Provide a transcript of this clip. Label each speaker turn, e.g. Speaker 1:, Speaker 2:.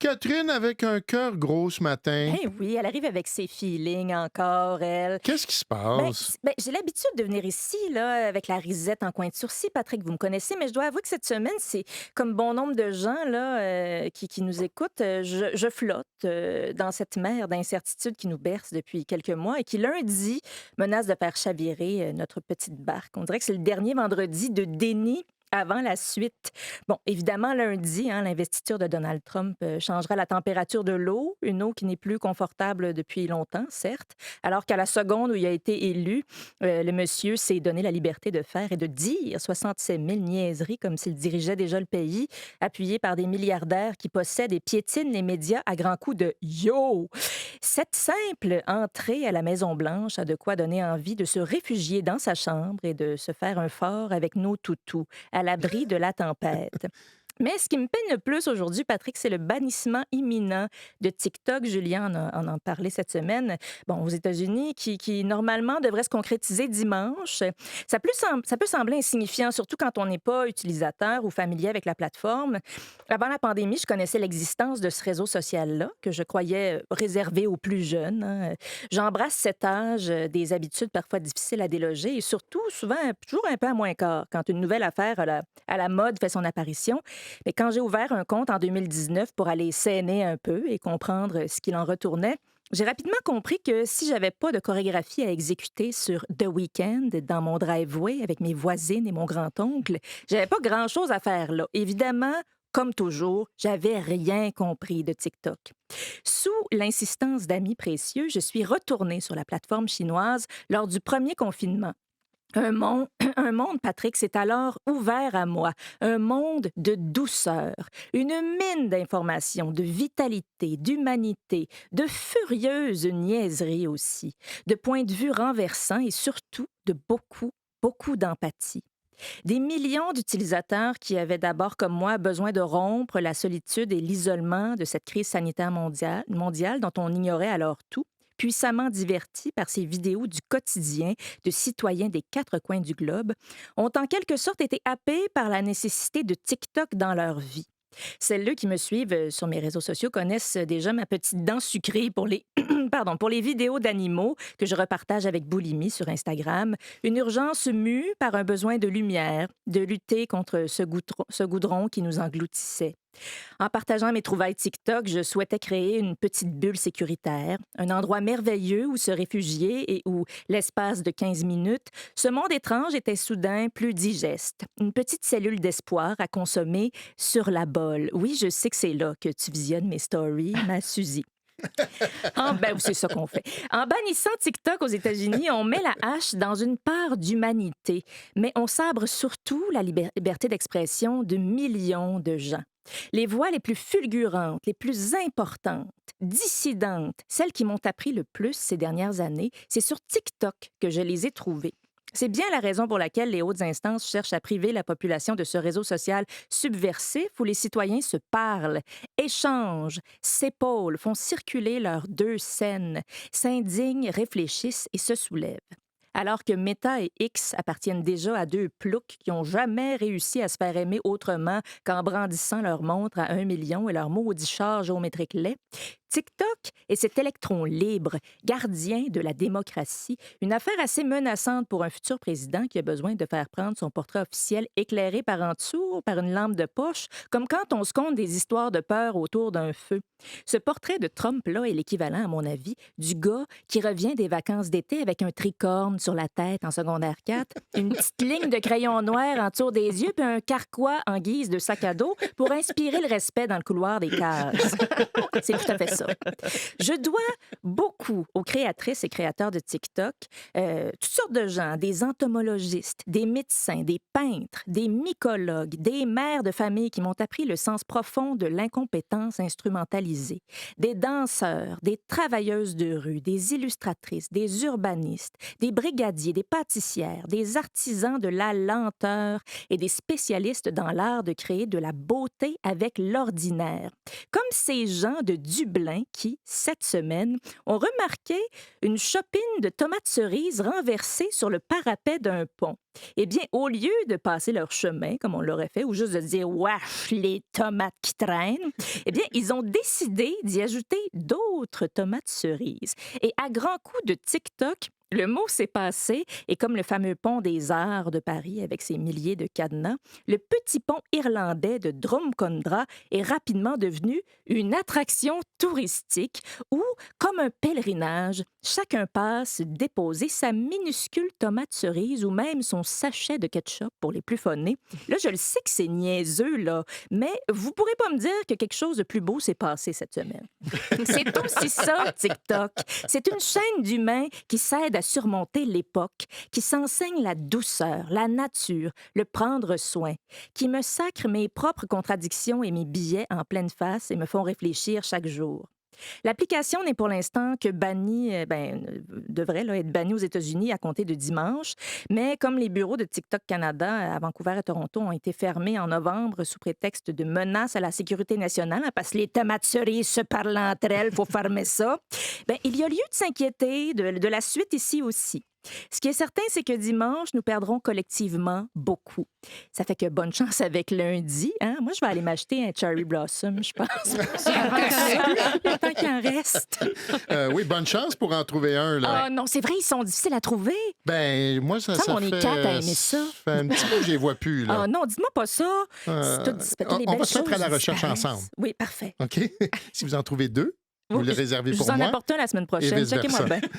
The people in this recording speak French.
Speaker 1: Catherine avec un cœur gros ce matin.
Speaker 2: Eh oui, elle arrive avec ses feelings encore, elle.
Speaker 1: Qu'est-ce qui se
Speaker 2: Ben,
Speaker 1: passe?
Speaker 2: j'ai l'habitude de venir ici, là, avec la risette en coin de sourcil, Patrick, vous me connaissez, mais je dois avouer que cette semaine, c'est comme bon nombre de gens là, qui nous écoutent, je flotte dans cette mer d'incertitude qui nous berce depuis quelques mois et qui, lundi, menace de faire chavirer notre petite barque. On dirait que c'est le dernier vendredi de déni avant la suite. Bon, évidemment, lundi, hein, l'investiture de Donald Trump changera la température de l'eau, une eau qui n'est plus confortable depuis longtemps, certes, alors qu'à la seconde où il a été élu, le monsieur s'est donné la liberté de faire et de dire 67 000 niaiseries comme s'il dirigeait déjà le pays, appuyé par des milliardaires qui possèdent et piétinent les médias à grands coups de «yo». Cette simple entrée à la Maison-Blanche a de quoi donner envie de se réfugier dans sa chambre et de se faire un fort avec nos toutous, à l'abri de la tempête. Mais ce qui me peine le plus aujourd'hui, Patrick, c'est le bannissement imminent de TikTok. Julien en a parlé cette semaine. Bon, aux États-Unis, qui normalement devrait se concrétiser dimanche. Ça peut sembler insignifiant, surtout quand on n'est pas utilisateur ou familier avec la plateforme. Avant la pandémie, je connaissais l'existence de ce réseau social-là, que je croyais réservé aux plus jeunes, hein. J'embrasse cet âge, des habitudes parfois difficiles à déloger et surtout, souvent, toujours un peu à moins quart, quand une nouvelle affaire à la mode fait son apparition. Mais quand j'ai ouvert un compte en 2019 pour aller s'aîner un peu et comprendre ce qu'il en retournait, j'ai rapidement compris que si j'avais pas de chorégraphie à exécuter sur The Weeknd dans mon driveway avec mes voisines et mon grand-oncle, j'avais pas grand-chose à faire là. Évidemment, comme toujours, j'avais rien compris de TikTok. Sous l'insistance d'amis précieux, je suis retournée sur la plateforme chinoise lors du premier confinement. Un monde, Patrick, s'est alors ouvert à moi. Un monde de douceur, une mine d'informations, de vitalité, d'humanité, de furieuses niaiseries aussi, de points de vue renversants et surtout de beaucoup, beaucoup d'empathie. Des millions d'utilisateurs qui avaient d'abord, comme moi, besoin de rompre la solitude et l'isolement de cette crise sanitaire mondiale dont on ignorait alors tout, puissamment divertis par ces vidéos du quotidien de citoyens des quatre coins du globe, ont en quelque sorte été happés par la nécessité de TikTok dans leur vie. Celles-là qui me suivent sur mes réseaux sociaux connaissent déjà ma petite dent sucrée pour les, pardon, pour les vidéos d'animaux que je repartage avec boulimie sur Instagram. Une urgence mue par un besoin de lumière, de lutter contre ce goudron qui nous engloutissait. En partageant mes trouvailles TikTok, je souhaitais créer une petite bulle sécuritaire, un endroit merveilleux où se réfugier et où, l'espace de 15 minutes, ce monde étrange était soudain plus digeste. Une petite cellule d'espoir à consommer sur la bolle. Oui, je sais que c'est là que tu visionnes mes stories, ma Suzy. Ben, c'est ça qu'on fait. En bannissant TikTok aux États-Unis, on met la hache dans une part d'humanité, mais on sabre surtout la liberté d'expression de millions de gens. Les voix les plus fulgurantes, les plus importantes, dissidentes, celles qui m'ont appris le plus ces dernières années, c'est sur TikTok que je les ai trouvées. C'est bien la raison pour laquelle les hautes instances cherchent à priver la population de ce réseau social subversif où les citoyens se parlent, échangent, s'épaulent, font circuler leurs deux scènes, s'indignent, réfléchissent et se soulèvent. Alors que Meta et X appartiennent déjà à deux ploucs qui n'ont jamais réussi à se faire aimer autrement qu'en brandissant leur montre à 1 million et leur maudit char géométrique laid, TikTok est cet électron libre, gardien de la démocratie, une affaire assez menaçante pour un futur président qui a besoin de faire prendre son portrait officiel éclairé par en dessous par une lampe de poche, comme quand on se conte des histoires de peur autour d'un feu. Ce portrait de Trump-là est l'équivalent, à mon avis, du gars qui revient des vacances d'été avec un tricorne sur la tête en secondaire 4, une petite ligne de crayon noir en dessous des yeux, puis un carquois en guise de sac à dos pour inspirer le respect dans le couloir des cases. C'est tout à fait ça. Je dois beaucoup aux créatrices et créateurs de TikTok, toutes sortes de gens, des entomologistes, des médecins, des peintres, des mycologues, des mères de famille qui m'ont appris le sens profond de l'incompétence instrumentalisée, des danseurs, des travailleuses de rue, des illustratrices, des urbanistes, des brigadiers, des pâtissières, des artisans de la lenteur et des spécialistes dans l'art de créer de la beauté avec l'ordinaire. Comme ces gens de Dublin qui, cette semaine, ont remarqué une chopine de tomates cerises renversées sur le parapet d'un pont. Eh bien, au lieu de passer leur chemin, comme on l'aurait fait, ou juste de dire «Wesh, les tomates qui traînent», eh bien, ils ont décidé d'y ajouter d'autres tomates cerises. Et à grands coups de TikTok, le mot s'est passé et comme le fameux pont des Arts de Paris avec ses milliers de cadenas, le petit pont irlandais de Drumcondra est rapidement devenu une attraction touristique où, comme un pèlerinage, chacun passe déposer sa minuscule tomate cerise ou même son sachet de ketchup pour les plus phonés. Là, je le sais que c'est niaiseux, là, mais vous pourrez pas me dire que quelque chose de plus beau s'est passé cette semaine. C'est aussi ça, TikTok. C'est une chaîne d'humains qui s'aide à surmonter l'époque, qui s'enseigne la douceur, la nature, le prendre soin, qui me sacre mes propres contradictions et mes billets en pleine face et me font réfléchir chaque jour. L'application n'est pour l'instant que bannie, devrait là, être bannie aux États-Unis à compter de dimanche, mais comme les bureaux de TikTok Canada à Vancouver et Toronto ont été fermés en novembre sous prétexte de menaces à la sécurité nationale, parce que les tomates cerises se parlent entre elles, il faut fermer ça, il y a lieu de s'inquiéter de la suite ici aussi. Ce qui est certain, c'est que dimanche, nous perdrons collectivement beaucoup. Ça fait que bonne chance avec lundi. Hein? Moi, je vais aller m'acheter un Cherry Blossom, je pense. Le temps qu'il en reste.
Speaker 1: Oui, bonne chance pour en trouver un, là.
Speaker 2: Ah non, c'est vrai, ils sont difficiles à trouver.
Speaker 1: Ben, moi, ça
Speaker 2: on
Speaker 1: fait...
Speaker 2: est quatre à aimer ça.
Speaker 1: Ça fait un petit peu que je les vois plus, là.
Speaker 2: Ah non, dites-moi pas ça. C'est tout, les
Speaker 1: on
Speaker 2: belles
Speaker 1: va se mettre à la
Speaker 2: choses
Speaker 1: recherche
Speaker 2: disparaissent.
Speaker 1: ensemble.
Speaker 2: Oui, parfait.
Speaker 1: OK? Si vous en trouvez deux, vous les réservez
Speaker 2: Je
Speaker 1: pour
Speaker 2: vous en
Speaker 1: moi.
Speaker 2: apporte un la semaine
Speaker 1: Et
Speaker 2: prochaine.
Speaker 1: vice-versa.
Speaker 2: Checkez-moi bien.